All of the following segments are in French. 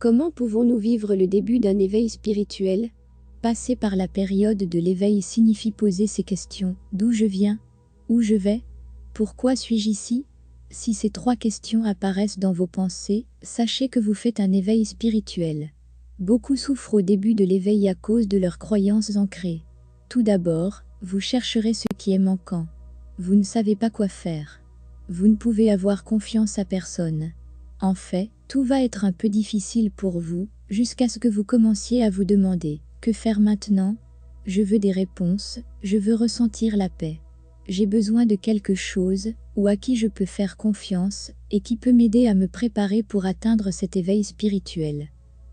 Comment pouvons-nous vivre le début d'un éveil spirituel? Passer par la période de l'éveil signifie poser ces questions. D'où je viens? Où je vais? Pourquoi suis-je ici? Si ces trois questions apparaissent dans vos pensées, sachez que vous faites un éveil spirituel. Beaucoup souffrent au début de l'éveil à cause de leurs croyances ancrées. Tout d'abord, vous chercherez ce qui est manquant. Vous ne savez pas quoi faire. Vous ne pouvez avoir confiance à personne. En fait, tout va être un peu difficile pour vous, jusqu'à ce que vous commenciez à vous demander « Que faire maintenant? Je veux des réponses, je veux ressentir la paix. J'ai besoin de quelque chose, ou à qui je peux faire confiance, et qui peut m'aider à me préparer pour atteindre cet éveil spirituel. »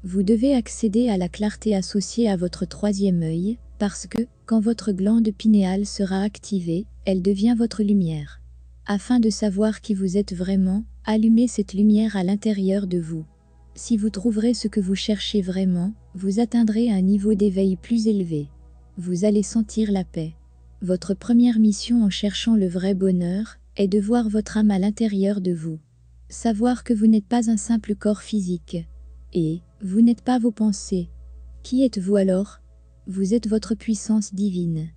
Vous devez accéder à la clarté associée à votre troisième œil, parce que, quand votre glande pinéale sera activée, elle devient votre lumière. Afin de savoir qui vous êtes vraiment, allumez cette lumière à l'intérieur de vous. Si vous trouverez ce que vous cherchez vraiment, vous atteindrez un niveau d'éveil plus élevé. Vous allez sentir la paix. Votre première mission en cherchant le vrai bonheur est de voir votre âme à l'intérieur de vous. Savoir que vous n'êtes pas un simple corps physique. Et, vous n'êtes pas vos pensées. Qui êtes-vous alors? Vous êtes votre puissance divine.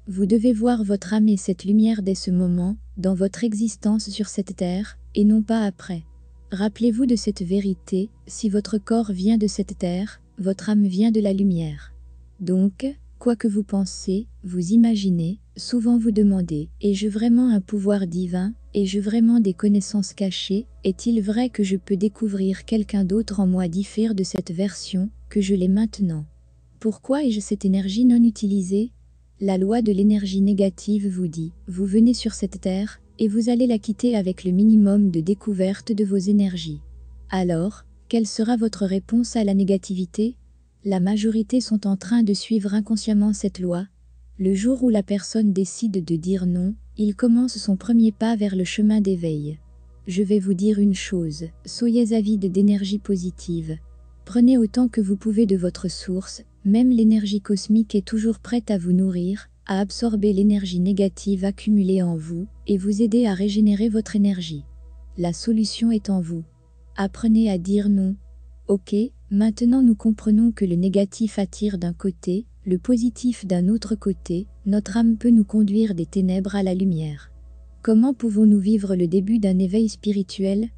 Vous devez voir votre âme et cette lumière dès ce moment, dans votre existence sur cette terre, et non pas après. Rappelez-vous de cette vérité, si votre corps vient de cette terre, votre âme vient de la lumière. Donc, quoi que vous pensez, vous imaginez, souvent vous demandez, ai-je vraiment un pouvoir divin, ai-je vraiment des connaissances cachées, est-il vrai que je peux découvrir quelqu'un d'autre en moi différent de cette version, que je l'ai maintenant? Pourquoi ai-je cette énergie non utilisée? La loi de l'énergie négative vous dit, vous venez sur cette terre, et vous allez la quitter avec le minimum de découverte de vos énergies. Alors, quelle sera votre réponse à la négativité? La majorité sont en train de suivre inconsciemment cette loi. Le jour où la personne décide de dire non, il commence son premier pas vers le chemin d'éveil. Je vais vous dire une chose, soyez avide d'énergie positive. Prenez autant que vous pouvez de votre source, même l'énergie cosmique est toujours prête à vous nourrir, à absorber l'énergie négative accumulée en vous, et vous aider à régénérer votre énergie. La solution est en vous. Apprenez à dire non. Ok, maintenant nous comprenons que le négatif attire d'un côté, le positif d'un autre côté, notre âme peut nous conduire des ténèbres à la lumière. Comment pouvons-nous vivre le début d'un éveil spirituel?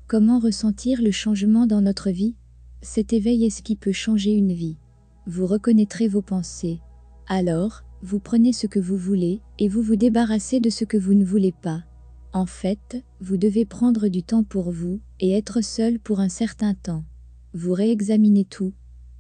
Comment ressentir le changement dans notre vie? Cet éveil est ce qui peut changer une vie. Vous reconnaîtrez vos pensées. Alors, vous prenez ce que vous voulez, et vous vous débarrassez de ce que vous ne voulez pas. En fait, vous devez prendre du temps pour vous, et être seul pour un certain temps. Vous réexaminez tout.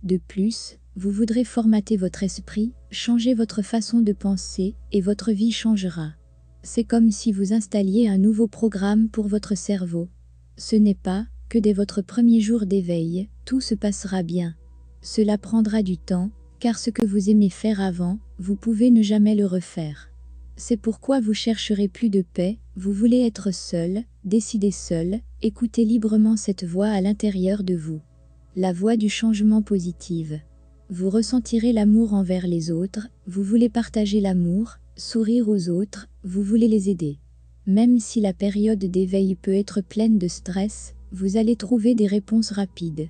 De plus, vous voudrez formater votre esprit, changer votre façon de penser, et votre vie changera. C'est comme si vous installiez un nouveau programme pour votre cerveau. Ce n'est pas que dès votre premier jour d'éveil, tout se passera bien. Cela prendra du temps, car ce que vous aimez faire avant, vous pouvez ne jamais le refaire. C'est pourquoi vous chercherez plus de paix, vous voulez être seul, décider seul, écoutez librement cette voix à l'intérieur de vous. La voix du changement positif. Vous ressentirez l'amour envers les autres, vous voulez partager l'amour, sourire aux autres, vous voulez les aider. Même si la période d'éveil peut être pleine de stress, vous allez trouver des réponses rapides.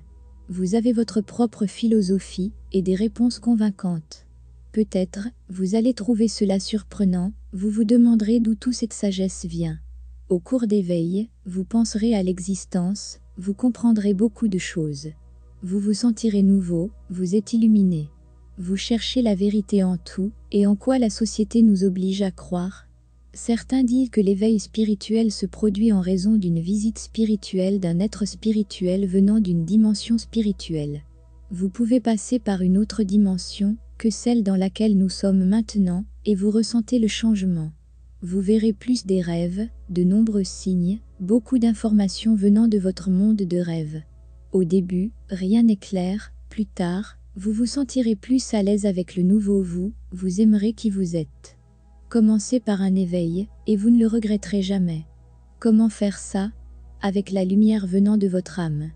Vous avez votre propre philosophie et des réponses convaincantes. Peut-être, vous allez trouver cela surprenant, vous vous demanderez d'où toute cette sagesse vient. Au cours d'éveil, vous penserez à l'existence, vous comprendrez beaucoup de choses. Vous vous sentirez nouveau, vous êtes illuminé. Vous cherchez la vérité en tout, et en quoi la société nous oblige à croire. Certains disent que l'éveil spirituel se produit en raison d'une visite spirituelle d'un être spirituel venant d'une dimension spirituelle. Vous pouvez passer par une autre dimension que celle dans laquelle nous sommes maintenant, et vous ressentez le changement. Vous verrez plus des rêves, de nombreux signes, beaucoup d'informations venant de votre monde de rêve. Au début, rien n'est clair, plus tard, vous vous sentirez plus à l'aise avec le nouveau vous, vous aimerez qui vous êtes. Commencez par un éveil, et vous ne le regretterez jamais. Comment faire ça? Avec la lumière venant de votre âme.